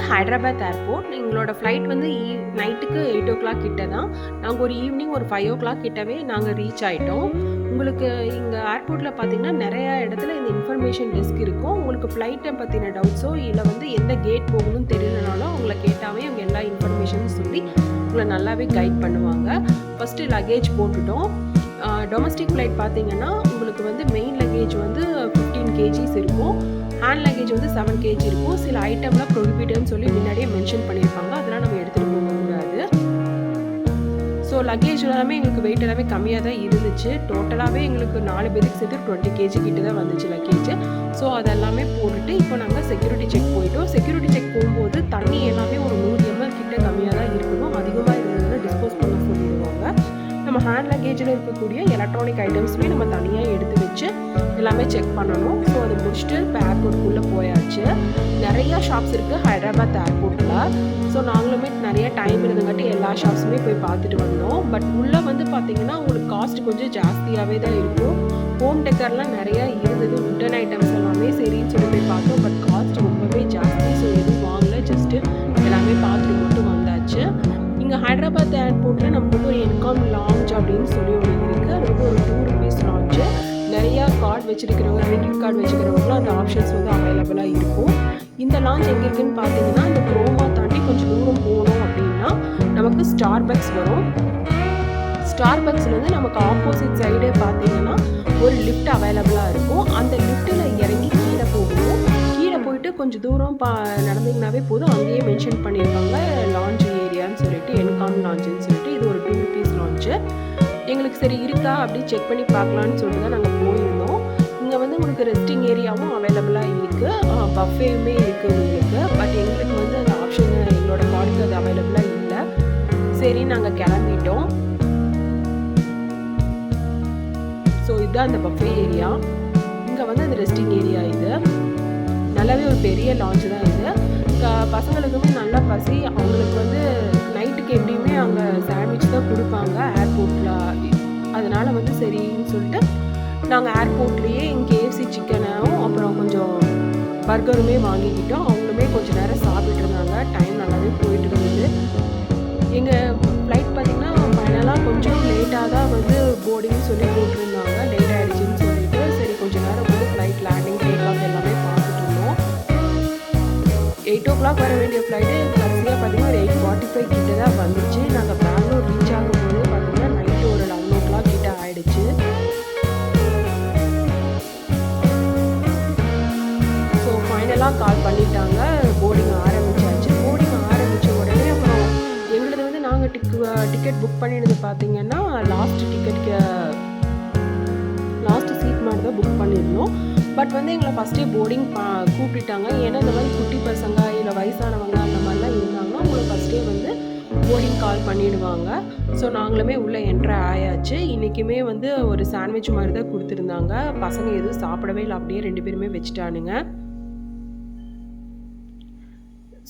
Hyderabad airport. எங்களோட flight வந்து நைட்டுக்கு 8 ஓ கிளாக் கிட்ட தான். நாங்கள் ஒரு ஈவினிங் ஒரு 5 ஓ கிளாக் கிட்டவே நாங்கள் ரீச் ஆகிட்டோம். உங்களுக்கு இங்கே ஏர்போர்ட்டில் பார்த்தீங்கன்னா நிறையா இடத்துல இந்த இன்ஃபர்மேஷன் டெஸ்க் இருக்கும். உங்களுக்கு ஃப்ளைட்டை பற்றின டவுட்ஸோ இல்லை வந்து எந்த கேட் போகணும்னு தெரியலனாலும் அவங்கள கேட்டாவே அவங்க எல்லா இன்ஃபர்மேஷனும் சொல்லி உங்களை நல்லாவே கைட் பண்ணுவாங்க. ஃபஸ்ட்டு லக்கேஜ் போட்டுட்டோம். டொமஸ்டிக் ஃப்ளைட் பார்த்தீங்கன்னா உங்களுக்கு வந்து மெயின் லக்கேஜ் வந்து 15 kgs இருக்கும். ஹேண்ட் லக்கேஜ் வந்து 7 kg இருக்கும். சில ஐட்டம்லாம் ப்ரொஹிபிட்டட்னு சொல்லி முன்னாடியே மென்ஷன் பண்ணியிருப்பாங்க. அதெல்லாம் நம்ம எடுத்துகிட்டு போகக்கூடாது. ஸோ லக்கேஜ் எல்லாமே எங்களுக்கு வெயிட் எல்லாமே கம்மியாக தான் இருந்துச்சு. டோட்டலாகவே எங்களுக்கு 4 பேருக்கு சேர்த்து 20 kg கிட்ட தான் வந்துச்சு லக்கேஜ். ஸோ அதெல்லாமே போட்டுட்டு இப்போ நாங்கள் செக்யூரிட்டி செக் போயிட்டோம். செக்யூரிட்டி செக் போகும்போது தண்ணி எல்லாமே ஒரு 100 ml கிட்ட கம்மியாக தான் இருக்கணும். அதிகமாக இருந்ததுன்னா டிஸ்போஸ் பண்ண சொல்லிடுவாங்க. நம்ம ஹேண்ட் லக்கேஜில் இருக்கக்கூடிய எலக்ட்ரானிக் ஐட்டம்ஸுமே நம்ம தனியாக எடுத்து வச்சு எல்லாமே செக் பண்ணணும். ஸோ அதை முடிச்சுட்டு இப்போ ஏர்போர்ட்டுக்குள்ளே போயாச்சு. நிறையா ஷாப்ஸ் இருக்குது ஹைதராபாத் ஏர்போர்ட்டில். ஸோ நாங்களுமே நிறைய டைம் இருந்தங்காட்டி எல்லா ஷாப்ஸுமே போய் பார்த்துட்டு வந்தோம். பட் உள்ளே வந்து பார்த்திங்கன்னா உங்களுக்கு காஸ்ட் கொஞ்சம் ஜாஸ்தியாகவே தான் இருக்கும். ஹோம் டெக்கர்லாம் நிறையா இருந்தது. உட்டன் ஐட்டம்ஸ் எல்லாமே சரின்னு சொல்லி போய் பார்த்தோம். பட் காஸ்ட் ரொம்பவே ஜாஸ்தி. ஸோ எதுவும் வாங்கலை, ஜஸ்ட்டு எல்லாமே பார்த்துட்டு மட்டும் வந்தாச்சு. இங்கே ஹைதராபாத் ஏர்போர்ட்டில் நமக்கு வந்து ஒரு என்காம் லான்ச் அப்படின்னு சொல்லி ஒன்று இருக்குது. அது வந்து ஒரு 2 rupees லான்ச்சு. நிறையா கார்டு வச்சுருக்கிறவங்க, கிரெடிட் கார்டு வச்சுக்கிறவங்களும் அந்த ஆப்ஷன்ஸ் வந்து அவைலபிளாக இருக்கும். இந்த லான்ச் எங்கே இருக்குதுன்னு பார்த்தீங்கன்னா இந்த குரோமா தாண்டி கொஞ்சம் தூரம் போனோம் அப்படின்னா நமக்கு ஸ்டார்பக்ஸ் வரும். ஸ்டார்பக்ஸ்லேருந்து நமக்கு ஆப்போசிட் சைடே பார்த்தீங்கன்னா ஒரு லிஃப்ட் அவைலபிளாக இருக்கும். அந்த லிஃப்ட்டில் இறங்கி கீழே போகணும். கீழே போயிட்டு கொஞ்சம் தூரம் நடந்தீங்கன்னாவே போதும். அங்கேயே மென்ஷன் பண்ணியிருப்பாங்க லான்ச் ஏரியான்னு சொல்லிட்டு, என்காம் லான்ச்சுன்னு சொல்லிட்டு. இது ஒரு 2 rupees லான்ச்சு. எங்களுக்கு சரி இருக்கா அப்படி செக் பண்ணி பார்க்கலான்னு சொல்லிட்டு தான் நாங்கள் போயிருந்தோம். இங்கே வந்து உங்களுக்கு ரெஸ்டிங் ஏரியாவும் அவைலபிளாக இருக்குது, பஃபேவுமே இருக்குது உங்களுக்கு. பட் எங்களுக்கு வந்து அந்த ஆப்ஷன் எங்களோட கார்டுக்கு அது அவைலபிளாக இல்லை. சரி நாங்கள் கிளம்பிட்டோம். ஸோ இதுதான் அந்த பஃபே ஏரியா. இங்கே வந்து அந்த ரெஸ்டிங் ஏரியா. இது நல்லாவே ஒரு பெரிய லான்ச் தான் இது. பசங்களுக்குமே நல்லா பசி. அவங்களுக்கு வந்து நைட்டுக்கு எப்படியுமே அங்கே சாண்ட்விச் தான் கொடுப்பாங்க ஏர்போர்ட்டில். அதனால் வந்து சரின்னு சொல்லிட்டு நாங்கள் ஏர்போர்ட்லேயே KFC சிக்கனும் அப்புறம் கொஞ்சம் பர்கருமே வாங்கிக்கிட்டோம். அவங்களுமே கொஞ்சம் நேரம் சாப்பிட்டு இருந்தாங்க. டைம் நல்லாவே போயிட்டு இருந்தது. எங்கள் ஃப்ளைட் பார்த்திங்கன்னா ஃபைனலாக கொஞ்சம் லேட்டாக தான் வந்து போர்டிங்னு சொல்லி போட்டிருந்தாங்க. லேட் ஆகிடுச்சின்னு சொல்லிட்டு சரி கொஞ்சம் நேரம் வந்து ஃப்ளைட் லேண்டிங் டேக் ஆஃப் எல்லாமே பார்த்துட்டு இருந்தோம். 8 o'clock வர வேண்டிய ஃப்ளைட்டு கடைசியாக பார்த்திங்கன்னா ஒரு 8:45 கிட்ட தான் வந்துச்சு. நாங்கள் பெங்களூர் ரீச் ஆகும்போது பார்த்திங்கன்னா நைட்டு ஒரு 11 o'clock கிட்ட ஆகிடுச்சு. ஸோ ஃபைனலாக கால் பண்ணிட்டாங்க. போர்டிங் ஆரம்பிச்சாச்சு. போர்டிங் ஆரம்பித்த உடனே அப்புறம் எங்களது வந்து நாங்கள் டிக்கெட் புக் பண்ணினது பார்த்திங்கன்னா லாஸ்ட் சீட் மாதிரி தான் புக் பண்ணியிருந்தோம். பட் வந்து எங்களை ஃபஸ்ட்டே போர்டிங் கூப்பிட்டுட்டாங்க. ஏன்னா இந்த மாதிரி குட்டி பசங்க இல்லை வயசானவங்க அந்த மாதிரிலாம் இருந்தாங்கன்னா உங்களை ஃபஸ்ட்டே வந்து போர்டிங் கால் பண்ணிவிடுவாங்க. ஸோ நாங்களுமே உள்ளே என்ட்ரு ஆயாச்சு. இன்றைக்குமே வந்து ஒரு சாண்ட்விச் மாதிரி தான் கொடுத்துருந்தாங்க. பசங்க எதுவும் சாப்பிடவே இல்லை, அப்படியே 2 பேருமே வச்சுட்டானுங்க.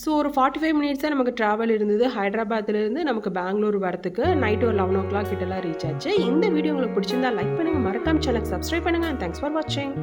ஸோ ஒரு 45 minutes தான் நமக்கு ட்ராவல் இருந்தது. ஹைதராபாத்லேருந்து நமக்கு பெங்களூர் வரத்துக்கு நைட்டு ஒரு 11 o'clock கிட்டலாம் ரீச் ஆச்சு. இந்த வீடியோ உங்களுக்கு பிடிச்சிருந்தா லைக் பண்ணுங்கள், மறக்காம சேனலுக்கு சப்ஸ்கிரைப் பண்ணுங்கள். தேங்க்ஸ் ஃபார் வாட்சிங்.